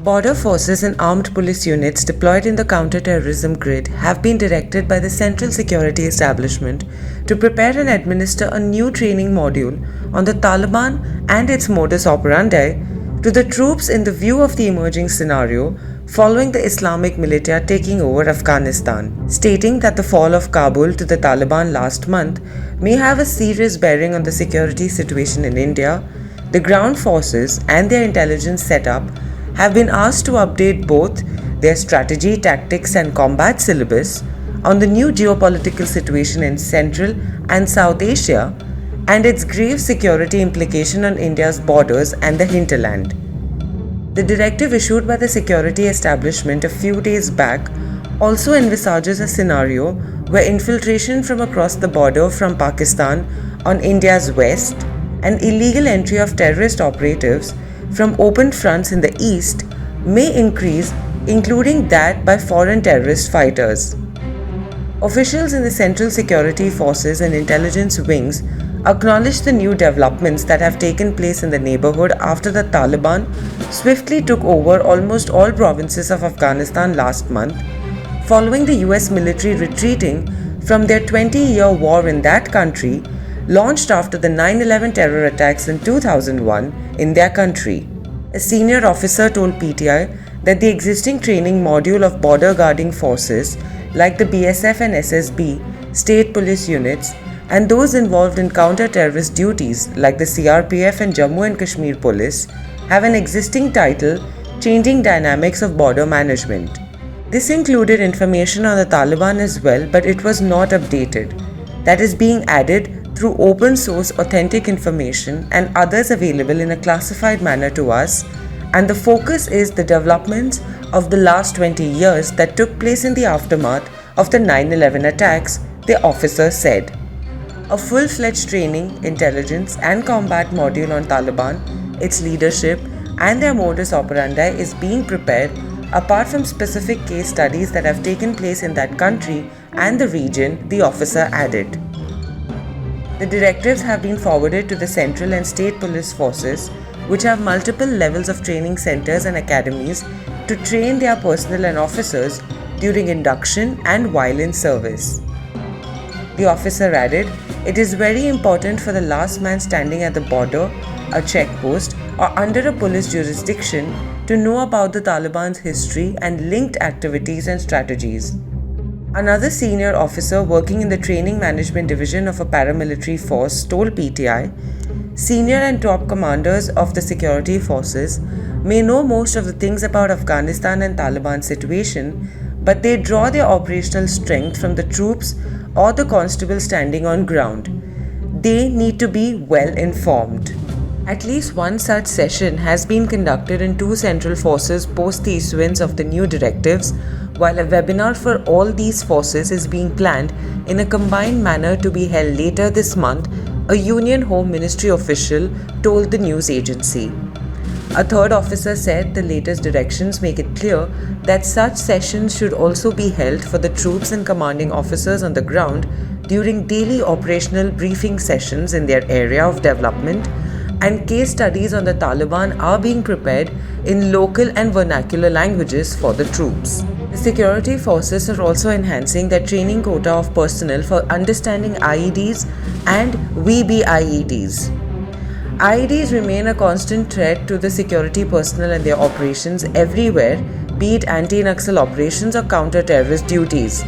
Border forces and armed police units deployed in the counter-terrorism grid have been directed by the Central Security Establishment to prepare and administer a new training module on the Taliban and its modus operandi to the troops in the view of the emerging scenario following the Islamic militia taking over Afghanistan, stating that the fall of Kabul to the Taliban last month may have a serious bearing on the security situation in India. The ground forces and their intelligence setup have been asked to update both their strategy, tactics and combat syllabus on the new geopolitical situation in Central and South Asia and its grave security implication on India's borders and the hinterland. The directive issued by the security establishment a few days back also envisages a scenario where infiltration from across the border from Pakistan on India's west and illegal entry of terrorist operatives from open fronts in the east may increase, including that by foreign terrorist fighters. Officials in the Central Security Forces and intelligence wings acknowledged the new developments that have taken place in the neighborhood after the Taliban swiftly took over almost all provinces of Afghanistan last month, following the US military retreating from their 20-year war in that country, launched after the 9/11 terror attacks in 2001 in their country. A senior officer told PTI that the existing training module of border guarding forces like the BSF and SSB, state police units, and those involved in counter-terrorist duties like the CRPF and Jammu and Kashmir Police have an existing title, Changing Dynamics of Border Management. This included information on the Taliban as well, but it was not updated. That is being added through open source authentic information and others available in a classified manner to us, and the focus is the developments of the last 20 years that took place in the aftermath of the 9/11 attacks, the officer said. A full-fledged training, intelligence and combat module on Taliban, its leadership and their modus operandi is being prepared apart from specific case studies that have taken place in that country and the region, the officer added. The directives have been forwarded to the central and state police forces, which have multiple levels of training centers and academies to train their personnel and officers during induction and while in service. The officer added, "It is very important for the last man standing at the border, a checkpost, or under a police jurisdiction to know about the Taliban's history and linked activities and strategies." Another senior officer working in the Training Management Division of a paramilitary force told PTI, "Senior and top commanders of the security forces may know most of the things about Afghanistan and Taliban situation, but they draw their operational strength from the troops or the constable standing on ground. They need to be well informed." At least one such session has been conducted in two central forces post the issuance of the new directives, while a webinar for all these forces is being planned in a combined manner to be held later this month, a Union Home Ministry official told the news agency. A third officer said the latest directions make it clear that such sessions should also be held for the troops and commanding officers on the ground during daily operational briefing sessions in their area of development, and case studies on the Taliban are being prepared in local and vernacular languages for the troops. The security forces are also enhancing their training quota of personnel for understanding IEDs and VBIEDs. IEDs remain a constant threat to the security personnel and their operations everywhere, be it anti-Naxal operations or counter-terrorist duties.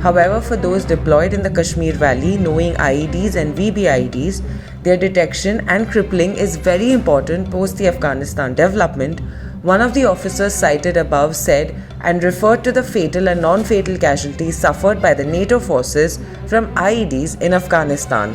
However, for those deployed in the Kashmir Valley, knowing IEDs and VBIEDs, their detection and crippling is very important post the Afghanistan development, one of the officers cited above said, and referred to the fatal and non-fatal casualties suffered by the NATO forces from IEDs in Afghanistan.